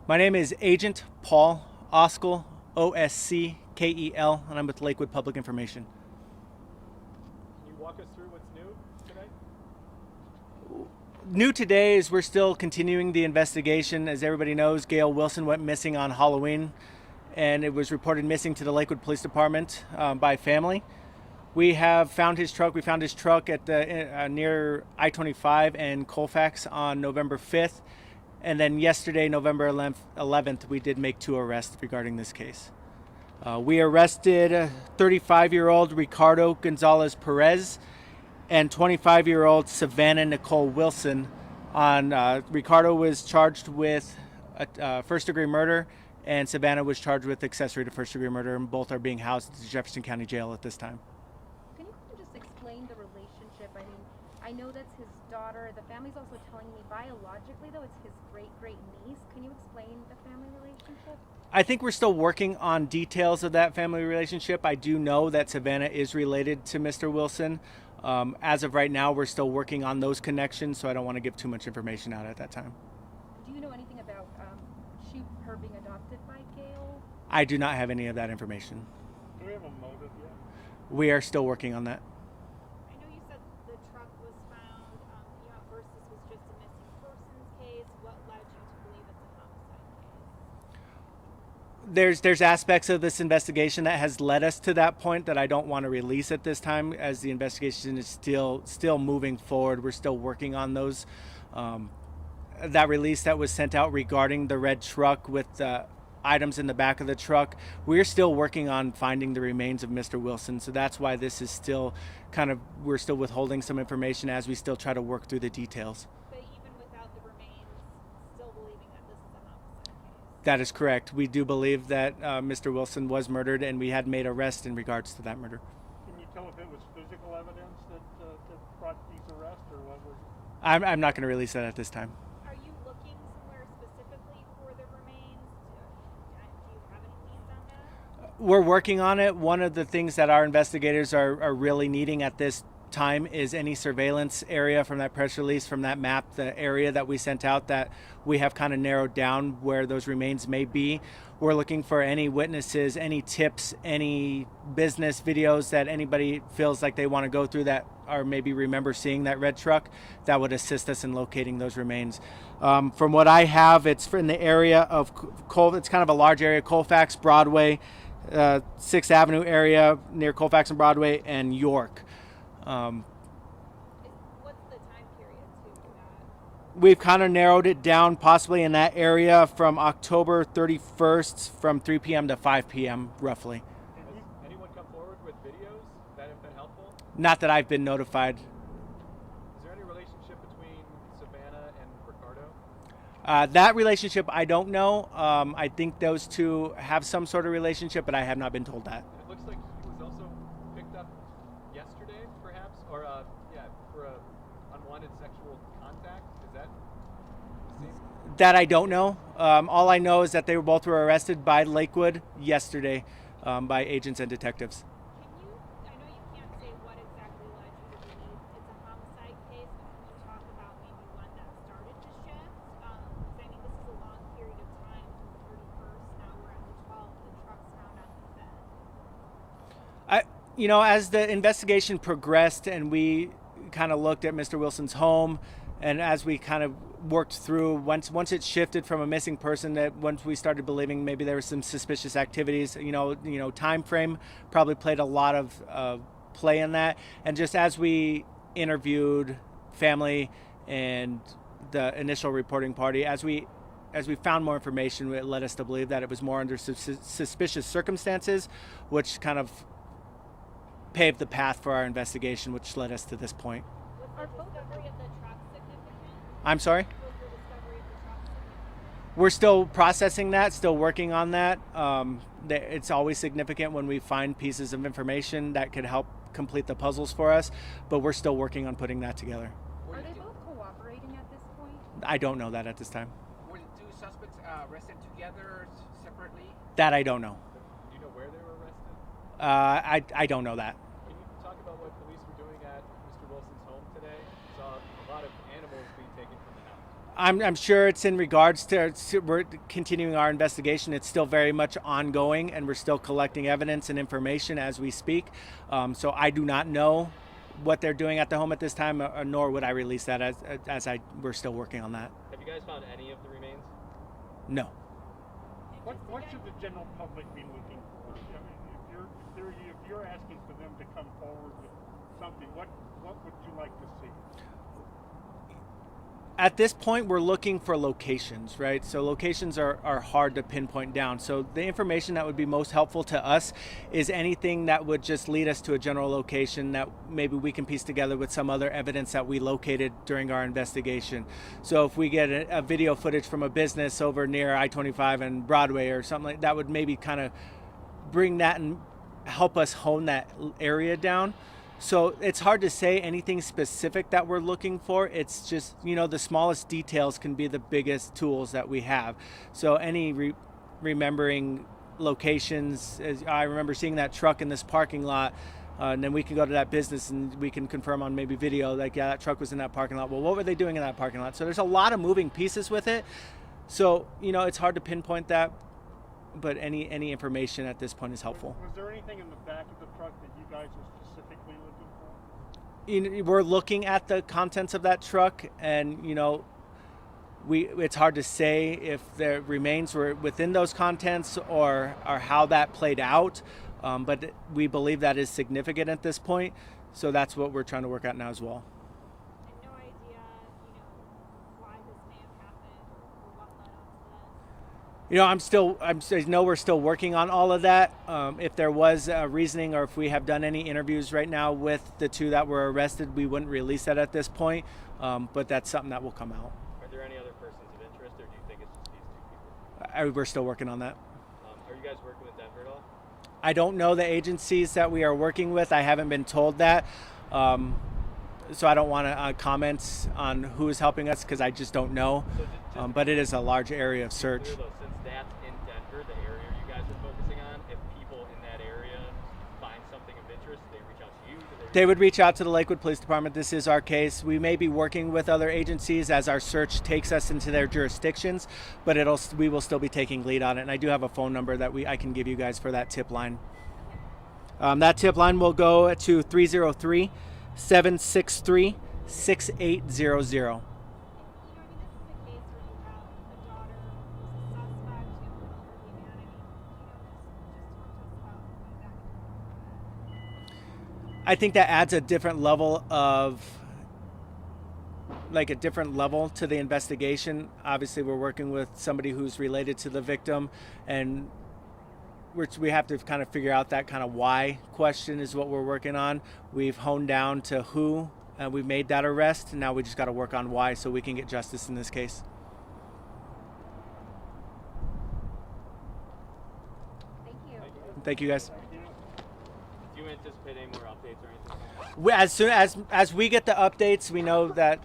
My name is Agent Paul Oskel, Osckel, and I'm with Lakewood Public Information. Can you walk us through what's new today? New today is we're still continuing the investigation. As everybody knows, Gail Wilson went missing on Halloween, and it was reported missing to the Lakewood Police Department by family. We have found his truck. We found his truck at the near I-25 and Colfax on November 5th. And then yesterday, November 11th, we did make 2 arrests regarding this case. We arrested 35-year-old Ricardo Gonzalez Perez and 25-year-old Savannah Nicole Wilson. Ricardo was charged with first-degree murder, and Savannah was charged with accessory to first-degree murder, and both are being housed at the Jefferson County Jail at this time. Can you just explain the relationship? I mean, I know that's his daughter. The family's also telling me biologically, though, it's his great-great-niece. Can you explain the family relationship? I think we're still working on details of that family relationship. I do know that Savannah is related to Mr. Wilson. As of right now, we're still working on those connections, so I don't want to give too much information out at that time. Do you know anything about her being adopted by Gail? I do not have any of that information. Do we have a motive yet? We are still working on that. I know you said the truck was found. At first this was just a missing persons case. What led you to believe it's a homicide case? There's aspects of this investigation that has led us to that point that I don't want to release at this time, as the investigation is still moving forward. We're still working on those. That release that was sent out regarding the red truck with the items in the back of the truck, we're still working on finding the remains of Mr. Wilson. So that's why this is still we're still withholding some information as we still try to work through the details. But even without the remains, still believing that this is a homicide case? That is correct. We do believe that Mr. Wilson was murdered, and we had made arrests in regards to that murder. Can you tell if it was physical evidence that brought these arrests, or what was? I'm not going to release that at this time. Are you looking somewhere specifically for the remains? Do you have any leads on that? We're working on it. One of the things that our investigators are really needing at this time is any surveillance area from that press release, from that map, the area that we sent out that we have kind of narrowed down where those remains may be. We're looking for any witnesses, any tips, any business videos that anybody feels like they want to go through that or maybe remember seeing that red truck that would assist us in locating those remains. From what I have, it's in the area of it's kind of a large area, Colfax, Broadway, 6th Avenue area near Colfax and Broadway, and York. What's the time period to that? We've kind of narrowed it down possibly in that area from October 31st from 3 p.m. to 5 p.m. roughly. Has anyone come forward with videos that have been helpful? Not that I've been notified. Is there any relationship between Savannah and Ricardo? That relationship, I don't know. I think those two have some sort of relationship, but I have not been told that. It looks like he was also picked up yesterday, perhaps, or for a unwanted sexual contact. Is that the same? That I don't know. All I know is that they both were arrested by Lakewood yesterday by agents and detectives. I know you can't say what exactly led you to believe it's a homicide case, but can you talk about maybe when that started to shift? Because I mean, this is a long period of time from the 31st, now we're at the 12th, the truck's found on the 5th. As the investigation progressed and we kind of looked at Mr. Wilson's home, and as we kind of worked through, once it shifted from a missing person, that once we started believing maybe there was some suspicious activities, time frame probably played a lot of play in that. And just as we interviewed family and the initial reporting party, as we found more information, it led us to believe that it was more under suspicious circumstances, which kind of paved the path for our investigation, which led us to this point. Was the discovery of the truck significant? I'm sorry? Was the discovery of the truck significant? We're still processing that, still working on that. It's always significant when we find pieces of information that could help complete the puzzles for us, but we're still working on putting that together. Are they both cooperating at this point? I don't know that at this time. Were the 2 suspects arrested together, separately? That I don't know. Do you know where they were arrested? I don't know that. Can you talk about what police were doing at Mr. Wilson's home today? Saw a lot of animals being taken from the house. I'm sure it's in regards to we're continuing our investigation. It's still very much ongoing, and we're still collecting evidence and information as we speak. So I do not know what they're doing at the home at this time, nor would I release that as we're still working on that. Have you guys found any of the remains? No. What should the general public be looking for? I mean, if you're asking for them to come forward with something, what would you like to see? At this point, we're looking for locations, right? So locations are hard to pinpoint down. So the information that would be most helpful to us is anything that would just lead us to a general location that maybe we can piece together with some other evidence that we located during our investigation. So if we get a video footage from a business over near I-25 and Broadway or something like that, would maybe kind of bring that and help us hone that area down. So it's hard to say anything specific that we're looking for. It's just, the smallest details can be the biggest tools that we have. So any remembering locations, as I remember seeing that truck in this parking lot, and then we can go to that business and we can confirm on maybe video, like, yeah, that truck was in that parking lot. Well, what were they doing in that parking lot? So there's a lot of moving pieces with it. So, it's hard to pinpoint that, but any information at this point is helpful. Was there anything in the back of the truck that you guys were specifically looking for? We're looking at the contents of that truck, and it's hard to say if the remains were within those contents or how that played out, but we believe that is significant at this point, so that's what we're trying to work out now as well. And no idea, why this may have happened or what led up to this. I know we're still working on all of that. If there was a reasoning, or if we have done any interviews right now with the two that were arrested, we wouldn't release that at this point, but that's something that will come out. Are there any other persons of interest, or do you think it's just these two people? We're still working on that. Are you guys working with Denver at all? I don't know the agencies that we are working with. I haven't been told that. So I don't want to comment on who is helping us because I just don't know. So But it is a large area of search. clear, though, since that's in Denver, the area you guys are focusing on, if people in that area find something of interest, they reach out to you? They would reach out to the Lakewood Police Department. This is our case. We may be working with other agencies as our search takes us into their jurisdictions, but we will still be taking lead on it. And I do have a phone number that I can give you guys for that tip line. That tip line will go to 303-763-6800. This is a case where you have a daughter who's a suspect, I think that adds a different level to the investigation. Obviously, we're working with somebody who's related to the victim, and we have to kind of figure out that kind of why question is what we're working on. We've honed down to who, and we've made that arrest, and now we just got to work on why so we can get justice in this case. Thank you. Thank you, guys. Do you anticipate any more updates or anything? As soon as we get the updates, we know that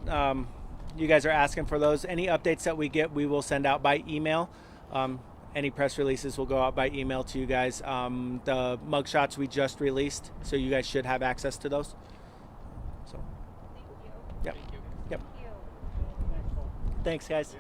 you guys are asking for those. Any updates that we get, we will send out by email. Any press releases will go out by email to you guys. The mugshots we just released, so you guys should have access to those. So, thank you. yep. Thank you. Yep. Thank you. Thanks, guys.